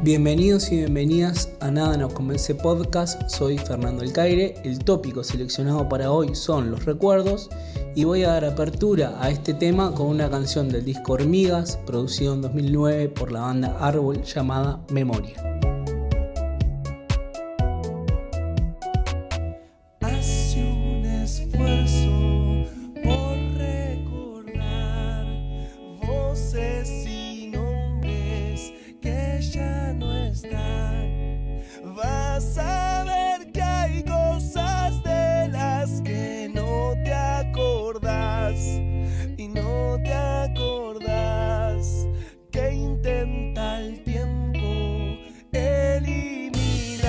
Bienvenidos y bienvenidas a Nada Nos Convence Podcast. Soy Fernando El Caire. El tópico seleccionado para hoy son los recuerdos y voy a dar apertura a este tema con una canción del disco Hormigas, producido en 2009 por la banda Árbol, llamada Memoria. Hace un esfuerzo por recordar voces y nombres que ya no están. Vas a ver que hay cosas de las que no te acordás y no te acordás, que intenta el tiempo eliminar.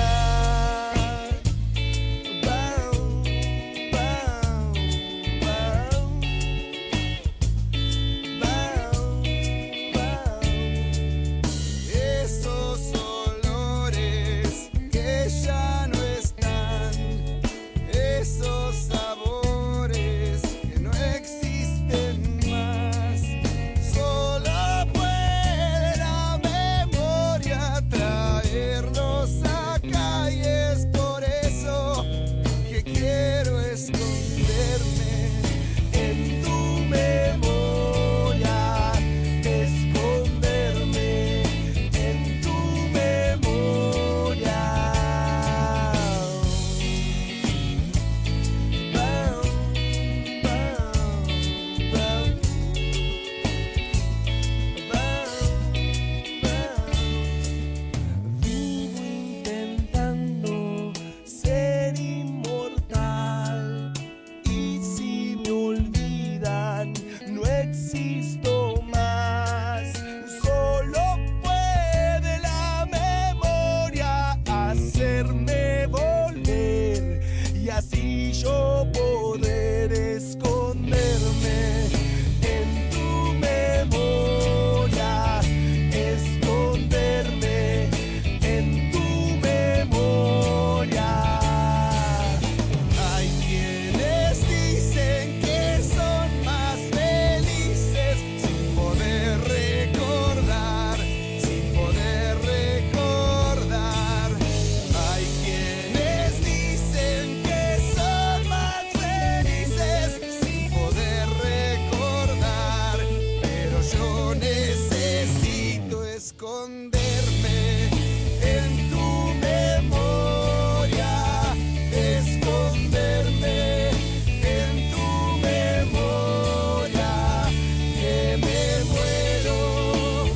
Esos olores que ya no están, esos sabores que no existen más. Solo puede la memoria traernos acá, y es por eso que quiero esconderme en tu memoria, esconderme en tu memoria. Vivo intentando ser inmortal, y si me olvidan no existo más. Solo puede la memoria hacerme volver, y así yo poder esconderme en tu memoria, esconderme en tu memoria. Hay quienes dicen que son más felices sin poder recordar, sin poder recordar. Hay quienes dicen que son más felices sin poder recordar, pero yo necesito esconderme en tu memoria, esconderme en tu memoria, que me muero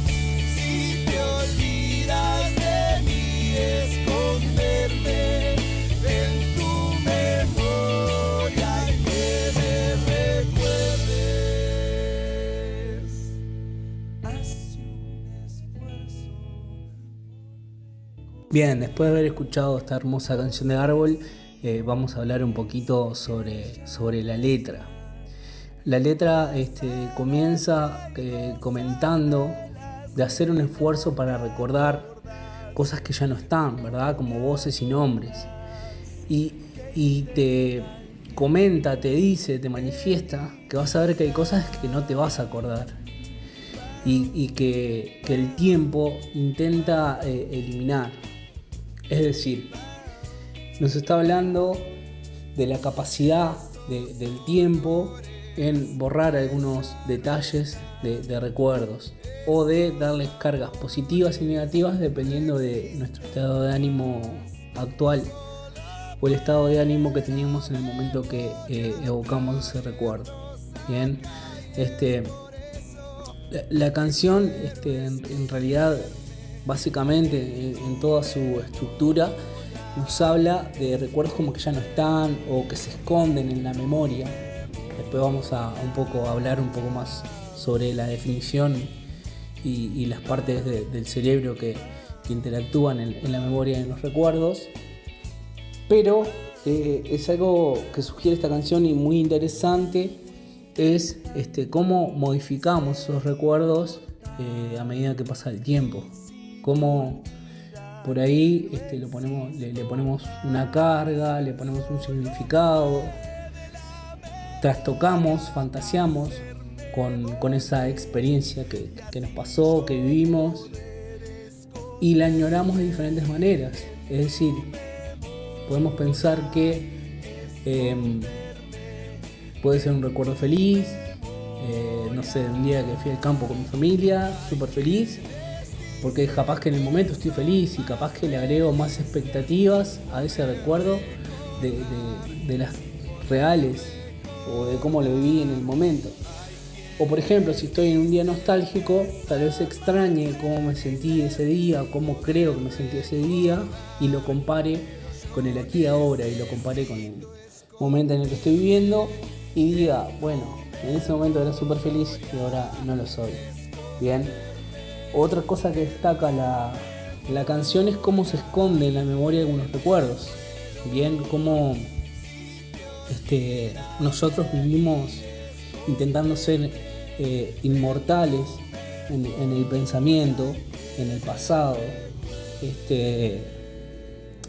si te olvidas de mí. Esconderme en tu memoria y que me recuerdes. Hace un esfuerzo. Bien, después de haber escuchado esta hermosa canción de Árbol, vamos a hablar un poquito sobre la letra. La letra comienza comentando de hacer un esfuerzo para recordar cosas que ya no están, ¿verdad? Como voces y nombres. Y te comenta, te dice, te manifiesta que vas a ver que hay cosas que no te vas a acordar. Y que el tiempo intenta eliminar. Es decir, nos está hablando de la capacidad del tiempo en borrar algunos detalles de recuerdos, o de darles cargas positivas y negativas dependiendo de nuestro estado de ánimo actual, o el estado de ánimo que teníamos en el momento que evocamos ese recuerdo. Bien, la canción en realidad, básicamente en toda su estructura, nos habla de recuerdos como que ya no están o que se esconden en la memoria. Después vamos a hablar un poco más sobre la definición y las partes del cerebro que interactúan en la memoria y en los recuerdos. Pero es algo que sugiere esta canción y muy interesante, es cómo modificamos esos recuerdos a medida que pasa el tiempo. Cómo por ahí le ponemos una carga, le ponemos un significado, trastocamos, fantaseamos con esa experiencia que nos pasó, que vivimos, y la añoramos de diferentes maneras. Es decir, podemos pensar que puede ser un recuerdo feliz, no sé, un día que fui al campo con mi familia, súper feliz, porque capaz que en el momento estoy feliz y capaz que le agrego más expectativas a ese recuerdo de las reales o de cómo lo viví en el momento. O por ejemplo, si estoy en un día nostálgico, tal vez extrañe cómo me sentí ese día, cómo creo que me sentí ese día, y lo compare con el aquí y ahora, y lo compare con el momento en el que estoy viviendo, y diga, bueno, en ese momento era súper feliz y ahora no lo soy. Bien. Otra cosa que destaca la canción es cómo se esconde en la memoria algunos recuerdos. Bien, cómo nosotros vivimos intentando ser inmortales en el pensamiento, en el pasado,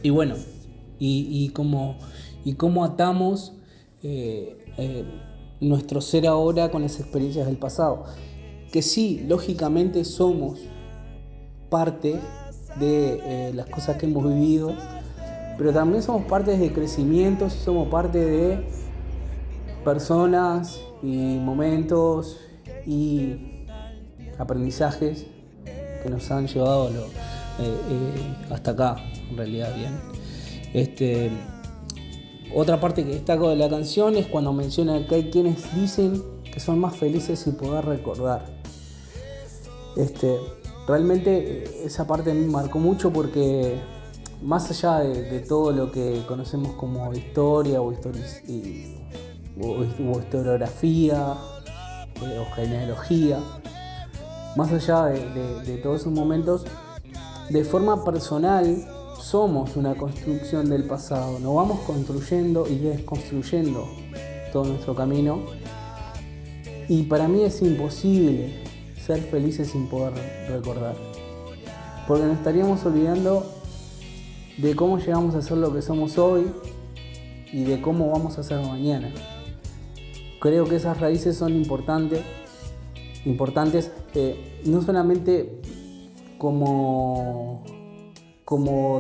y bueno, y cómo atamos nuestro ser ahora con las experiencias del pasado, que sí, lógicamente somos parte de las cosas que hemos vivido, pero también somos parte de crecimientos, somos parte de personas y momentos y aprendizajes que nos han llevado hasta acá, en realidad. Bien. Otra parte que destaco de la canción es cuando menciona que hay quienes dicen que son más felices sin poder recordar. Realmente esa parte me marcó mucho, porque más allá de todo lo que conocemos como historia o historiografía o genealogía, más allá de todos esos momentos, de forma personal somos una construcción del pasado. Nos vamos construyendo y desconstruyendo todo nuestro camino, y para mí es imposible ser felices sin poder recordar, porque nos estaríamos olvidando de cómo llegamos a ser lo que somos hoy y de cómo vamos a ser mañana. Creo que esas raíces son importantes, no solamente como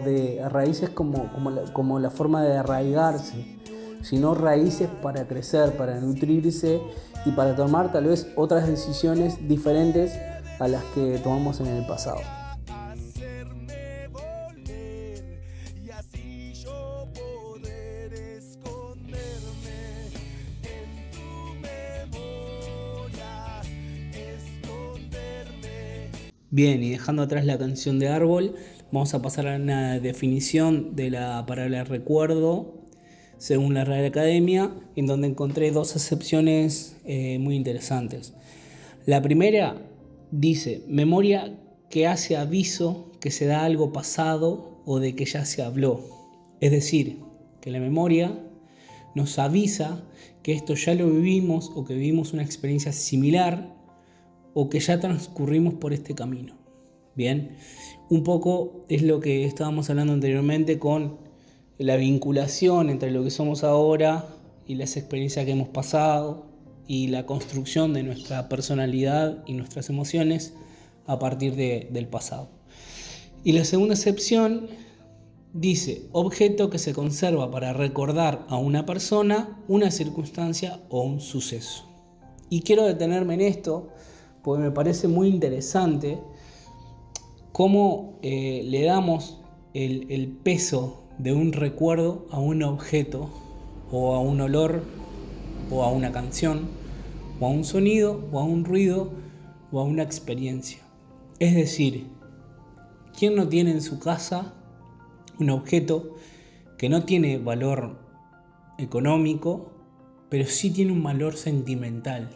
de raíces como la forma de arraigarse, sino raíces para crecer, para nutrirse y para tomar tal vez otras decisiones diferentes a las que tomamos en el pasado. Hacerme volver y así yo poder esconderme en tu memoria, esconderme. Bien, y dejando atrás la canción de Árbol, vamos a pasar a una definición de la palabra recuerdo según la Real Academia, en donde encontré dos acepciones muy interesantes. La primera dice: memoria que hace aviso que se da algo pasado o de que ya se habló. Es decir, que la memoria nos avisa que esto ya lo vivimos, o que vivimos una experiencia similar, o que ya transcurrimos por este camino. Bien, un poco es lo que estábamos hablando anteriormente con la vinculación entre lo que somos ahora y las experiencias que hemos pasado, y la construcción de nuestra personalidad y nuestras emociones a partir del pasado. Y la segunda acepción dice: objeto que se conserva para recordar a una persona, una circunstancia o un suceso. Y quiero detenerme en esto porque me parece muy interesante cómo le damos el peso de un recuerdo a un objeto, o a un olor, o a una canción, o a un sonido, o a un ruido, o a una experiencia. Es decir, ¿quién no tiene en su casa un objeto que no tiene valor económico, pero sí tiene un valor sentimental?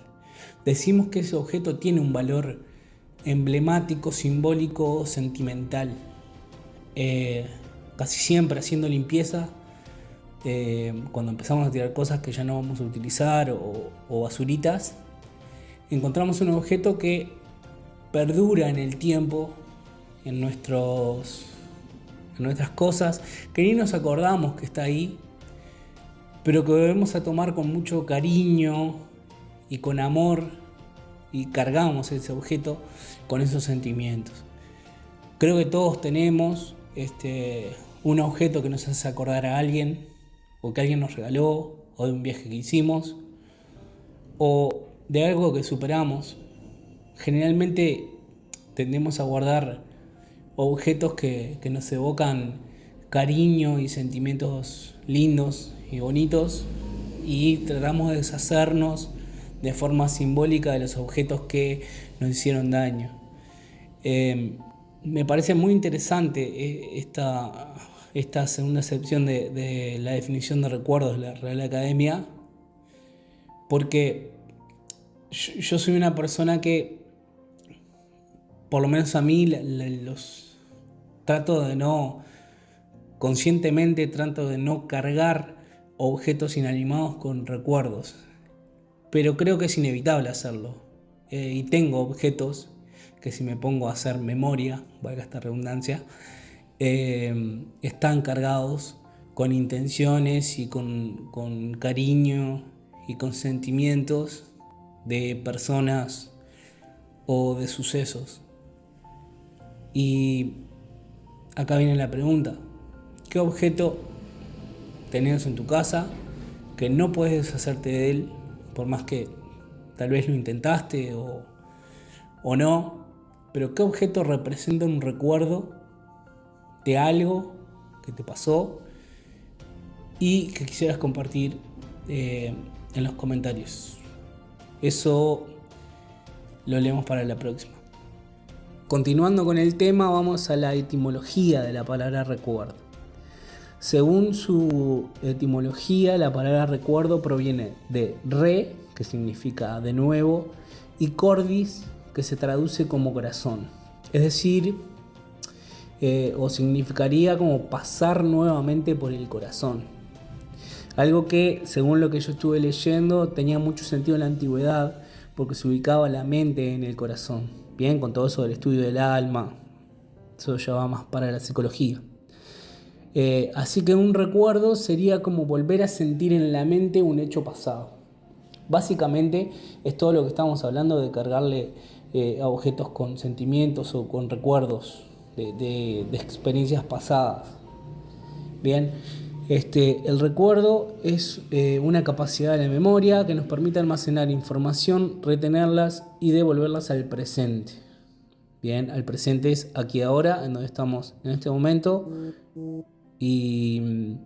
Decimos que ese objeto tiene un valor emblemático, simbólico, sentimental. Casi siempre haciendo limpieza, cuando empezamos a tirar cosas que ya no vamos a utilizar o basuritas, encontramos un objeto que perdura en el tiempo, en nuestras cosas, que ni nos acordamos que está ahí, pero que debemos a tomar con mucho cariño y con amor, y cargamos ese objeto con esos sentimientos. Creo que todos tenemos un objeto que nos hace acordar a alguien, o que alguien nos regaló, o de un viaje que hicimos, o de algo que superamos. Generalmente tendemos a guardar objetos que nos evocan cariño y sentimientos lindos y bonitos, y tratamos de deshacernos de forma simbólica de los objetos que nos hicieron daño. Me parece muy interesante esta segunda acepción de la definición de recuerdos de la Real Academia, porque yo soy una persona que, por lo menos a mí, los trato de no, conscientemente trato de no cargar objetos inanimados con recuerdos, pero creo que es inevitable hacerlo. Y tengo objetos que, si me pongo a hacer memoria, valga esta redundancia, están cargados con intenciones y con cariño y con sentimientos de personas o de sucesos. Y acá viene la pregunta: ¿qué objeto tenés en tu casa que no puedes deshacerte de él, por más que tal vez lo intentaste o no? Pero ¿qué objeto representa un recuerdo de algo que te pasó y que quisieras compartir en los comentarios? Eso lo leemos para la próxima. Continuando con el tema, vamos a la etimología de la palabra recuerdo. Según su etimología, la palabra recuerdo proviene de re, que significa de nuevo, y cordis, que se traduce como corazón. Es decir, o significaría como pasar nuevamente por el corazón. Algo que, según lo que yo estuve leyendo, tenía mucho sentido en la antigüedad, porque se ubicaba la mente en el corazón. Bien, con todo eso del estudio del alma, eso ya va más para la psicología. Así que un recuerdo sería como volver a sentir en la mente un hecho pasado. Básicamente es todo lo que estamos hablando de cargarle a objetos con sentimientos o con recuerdos de experiencias pasadas. Bien, el recuerdo es una capacidad de la memoria que nos permite almacenar información, retenerlas y devolverlas al presente. Bien, al presente es aquí ahora, en donde estamos en este momento. Y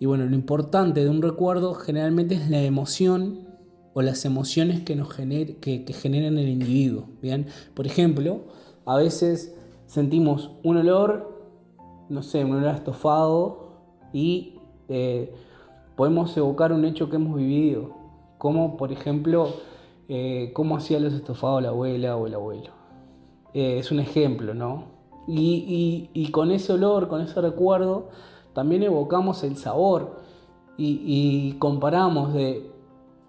bueno, lo importante de un recuerdo generalmente es la emoción o las emociones que generan el individuo. Bien, por ejemplo, a veces sentimos un olor, no sé, un olor a estofado, y podemos evocar un hecho que hemos vivido, como por ejemplo cómo hacía los estofados la abuela o el abuelo. Es un ejemplo, ¿no? Y con ese olor, con ese recuerdo, también evocamos el sabor y comparamos de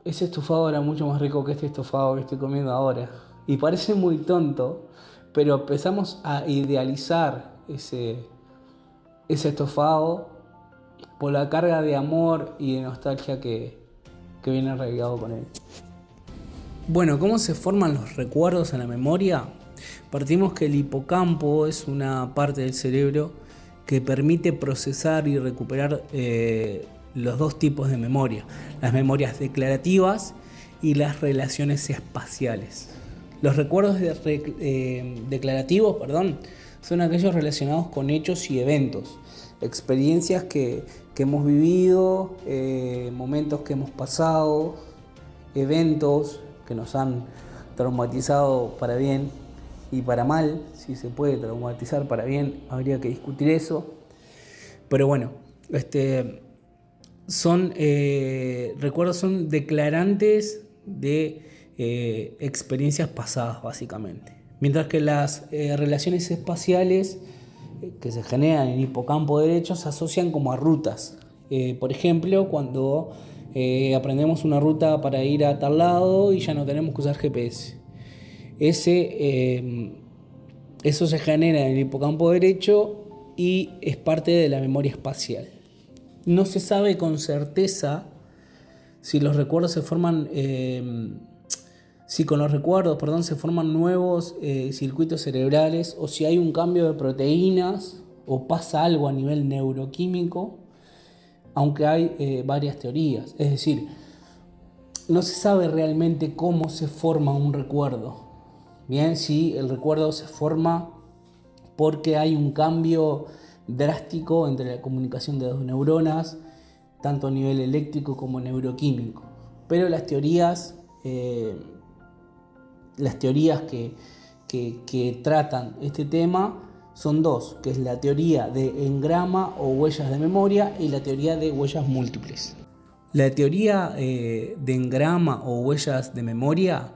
ese estofado era mucho más rico que este estofado que estoy comiendo ahora. Y parece muy tonto, pero empezamos a idealizar ese estofado por la carga de amor y de nostalgia que viene arraigado con él. Bueno, ¿cómo se forman los recuerdos en la memoria? Partimos que el hipocampo es una parte del cerebro que permite procesar y recuperar los dos tipos de memoria: las memorias declarativas y las relaciones espaciales. Los recuerdos declarativos, son aquellos relacionados con hechos y eventos, experiencias que hemos vivido, momentos que hemos pasado, eventos que nos han traumatizado para bien y para mal. Si se puede traumatizar para bien, habría que discutir eso. Pero bueno, recuerdos son declarantes de experiencias pasadas, básicamente. Mientras que las relaciones espaciales que se generan en el hipocampo derecho se asocian como a rutas. Por ejemplo, cuando aprendemos una ruta para ir a tal lado y ya no tenemos que usar GPS. Eso se genera en el hipocampo derecho y es parte de la memoria espacial. No se sabe con certeza si los recuerdos se forman si con los recuerdos, se forman nuevos circuitos cerebrales o si hay un cambio de proteínas o pasa algo a nivel neuroquímico, aunque hay varias teorías. Es decir, no se sabe realmente cómo se forma un recuerdo. Bien, si el recuerdo se forma porque hay un cambio drástico entre la comunicación de dos neuronas, tanto a nivel eléctrico como neuroquímico. Pero las teorías que tratan este tema son dos, que es la teoría de engrama o huellas de memoria y la teoría de huellas múltiples. La teoría de engrama o huellas de memoria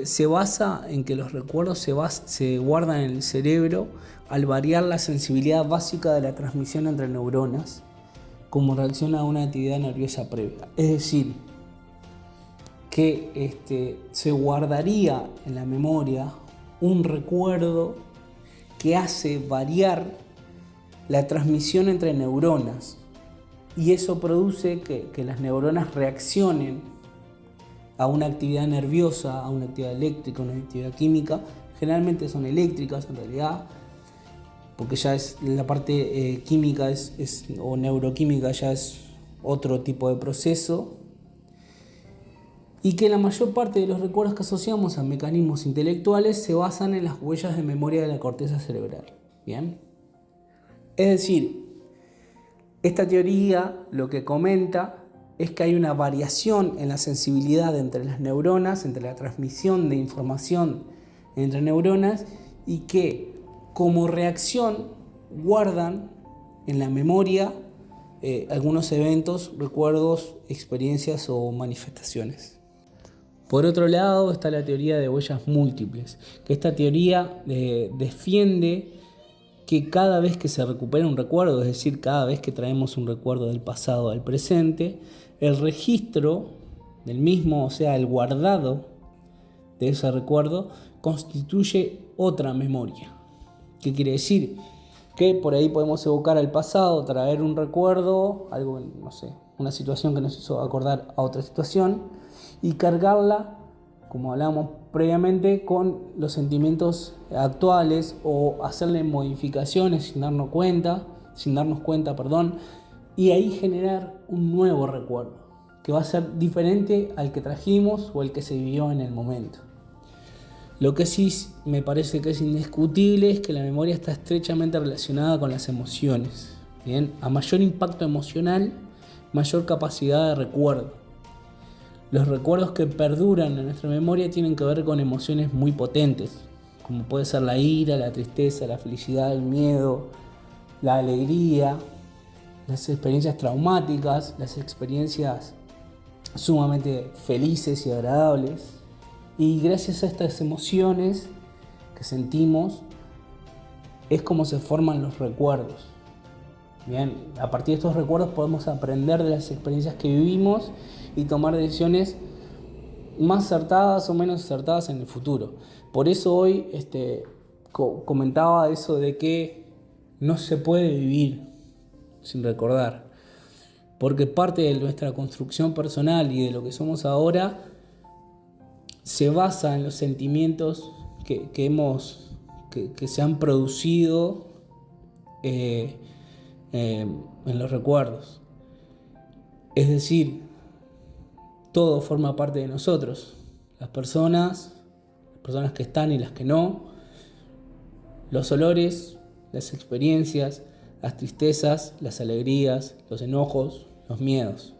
se basa en que los recuerdos se guardan en el cerebro al variar la sensibilidad básica de la transmisión entre neuronas como reacción a una actividad nerviosa previa. Es decir, que se guardaría en la memoria un recuerdo que hace variar la transmisión entre neuronas y eso produce que las neuronas reaccionen a una actividad nerviosa, a una actividad eléctrica, a una actividad química. Generalmente son eléctricas en realidad, porque ya es la parte química o neuroquímica ya es otro tipo de proceso. Y que la mayor parte de los recuerdos que asociamos a mecanismos intelectuales se basan en las huellas de memoria de la corteza cerebral. ¿Bien? Es decir, esta teoría lo que comenta es que hay una variación en la sensibilidad entre las neuronas, entre la transmisión de información entre neuronas y que como reacción guardan en la memoria algunos eventos, recuerdos, experiencias o manifestaciones. Por otro lado está la teoría de huellas múltiples, que esta teoría defiende que cada vez que se recupera un recuerdo, es decir, cada vez que traemos un recuerdo del pasado al presente, el registro del mismo, o sea, el guardado de ese recuerdo, constituye otra memoria. ¿Qué quiere decir? Que por ahí podemos evocar al pasado, traer un recuerdo, algo, no sé, una situación que nos hizo acordar a otra situación, y cargarla, como hablábamos previamente, con los sentimientos actuales o hacerle modificaciones sin darnos cuenta, y ahí generar un nuevo recuerdo que va a ser diferente al que trajimos o el que se vivió en el momento. Lo que sí me parece que es indiscutible es que la memoria está estrechamente relacionada con las emociones. Bien, a mayor impacto emocional, mayor capacidad de recuerdo. Los recuerdos que perduran en nuestra memoria tienen que ver con emociones muy potentes, como puede ser la ira, la tristeza, la felicidad, el miedo, la alegría, las experiencias traumáticas, las experiencias sumamente felices y agradables. Y gracias a estas emociones que sentimos es como se forman los recuerdos. Bien, a partir de estos recuerdos podemos aprender de las experiencias que vivimos y tomar decisiones más acertadas o menos acertadas en el futuro. Por eso hoy comentaba eso de que no se puede vivir sin recordar, porque parte de nuestra construcción personal y de lo que somos ahora se basa en los sentimientos que se han producido en los recuerdos. Es decir, todo forma parte de nosotros, las personas que están y las que no, los olores, las experiencias, las tristezas, las alegrías, los enojos, los miedos.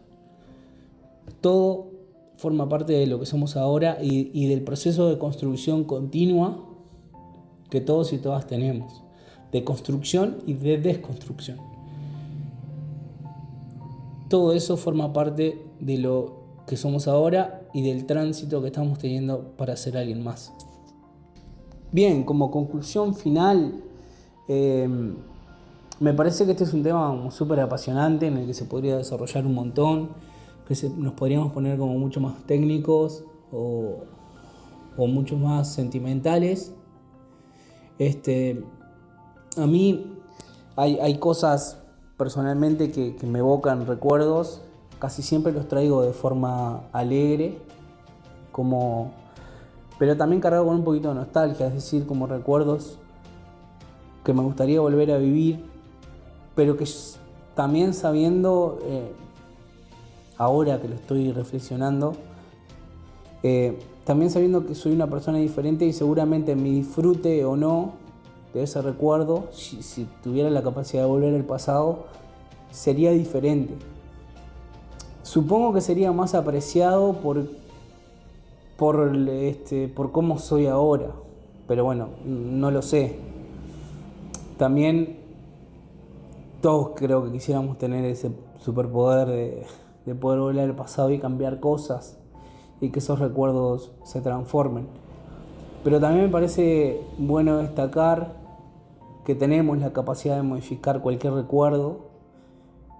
Todo forma parte de lo que somos ahora y del proceso de construcción continua que todos y todas tenemos, de construcción y de desconstrucción. Todo eso forma parte de lo que somos ahora y del tránsito que estamos teniendo para ser alguien más. Bien, como conclusión final, me parece que este es un tema súper apasionante en el que se podría desarrollar un montón, que nos podríamos poner como mucho más técnicos o mucho más sentimentales. A mí hay cosas personalmente que me evocan recuerdos, casi siempre los traigo de forma alegre, como pero también cargado con un poquito de nostalgia, es decir, como recuerdos que me gustaría volver a vivir, pero que también sabiendo, ahora que lo estoy reflexionando, también sabiendo que soy una persona diferente y seguramente mi disfrute o no de ese recuerdo, si tuviera la capacidad de volver al pasado, sería diferente. Supongo que sería más apreciado por cómo soy ahora, pero bueno, no lo sé. También todos creo que quisiéramos tener ese superpoder de poder volver al pasado y cambiar cosas y que esos recuerdos se transformen. Pero también me parece bueno destacar que tenemos la capacidad de modificar cualquier recuerdo,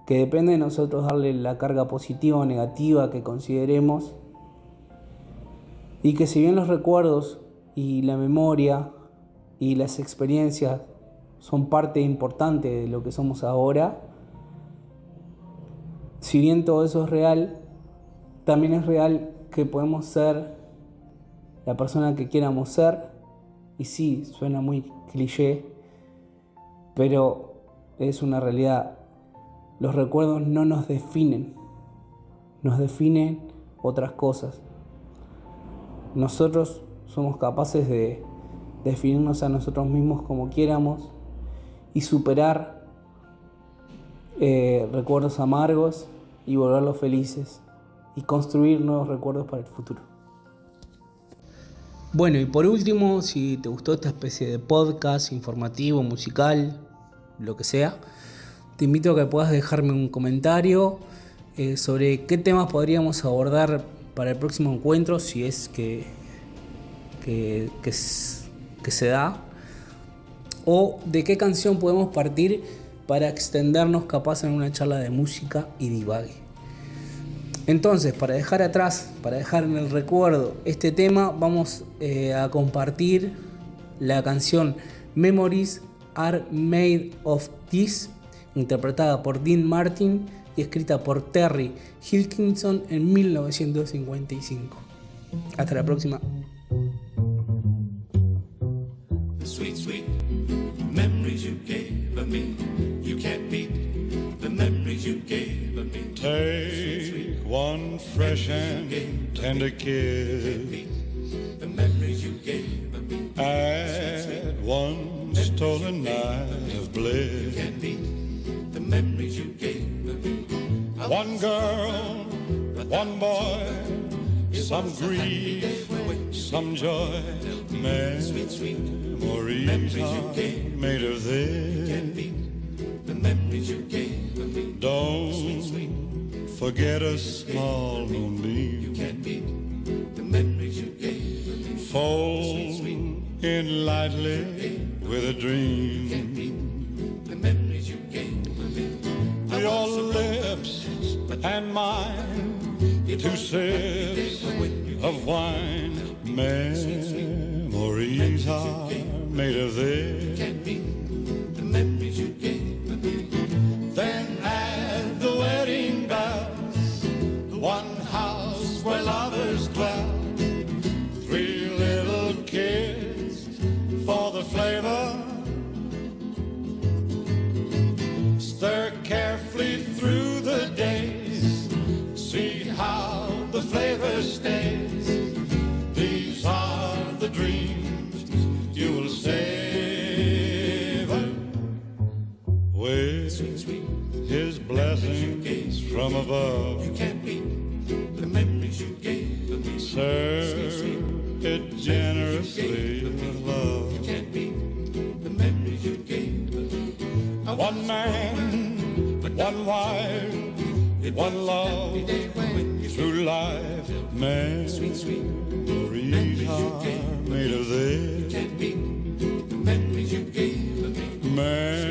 que depende de nosotros darle la carga positiva o negativa que consideremos, y que si bien los recuerdos y la memoria y las experiencias son parte importante de lo que somos ahora, si bien todo eso es real, también es real que podemos ser la persona que quieramos ser, y sí, suena muy cliché, pero es una realidad. Los recuerdos no nos definen otras cosas. Nosotros somos capaces de definirnos a nosotros mismos como quieramos y superar recuerdos amargos y volverlos felices y construir nuevos recuerdos para el futuro. Bueno, y por último, si te gustó esta especie de podcast informativo, musical, lo que sea, te invito a que puedas dejarme un comentario sobre qué temas podríamos abordar para el próximo encuentro, si es que se da, o de qué canción podemos partir para extendernos capaz en una charla de música y divague. Entonces, para dejar atrás, para dejar en el recuerdo este tema, vamos a compartir la canción Memories Are Made of This, interpretada por Dean Martin y escrita por Terry Hilkinson en 1955. Hasta la próxima. Sweet, sweet memories you gave me. You can't beat the memories you gave me. Take one fresh and tender kiss. The memories you gave me. Add one stolen night of bliss. Can't beat the memories you gave me. One girl, one boy, some grief, some joy. Memories are made of this. The memories you gave me. Don't forget a small moonbeam. Can't beat the memories you gave me. Fold in lightly with a dream. The memories you gave me. Your lips and mine, 2 sips of wine. Memories are made of this. Can't beat the memories you gave me. Then add the wedding bells, one house where lovers dwell, 3 little kids for the flavor. Stir carefully through the days, see how the flavor stays. These are the dreams you will savor with His blessings from above. You can't beat the memories you gave me. Serve it generously with love. You can't beat the memories you gave me. One man, one wife, one love, through life. Memories are made of this. Can't beat the memories you gave me.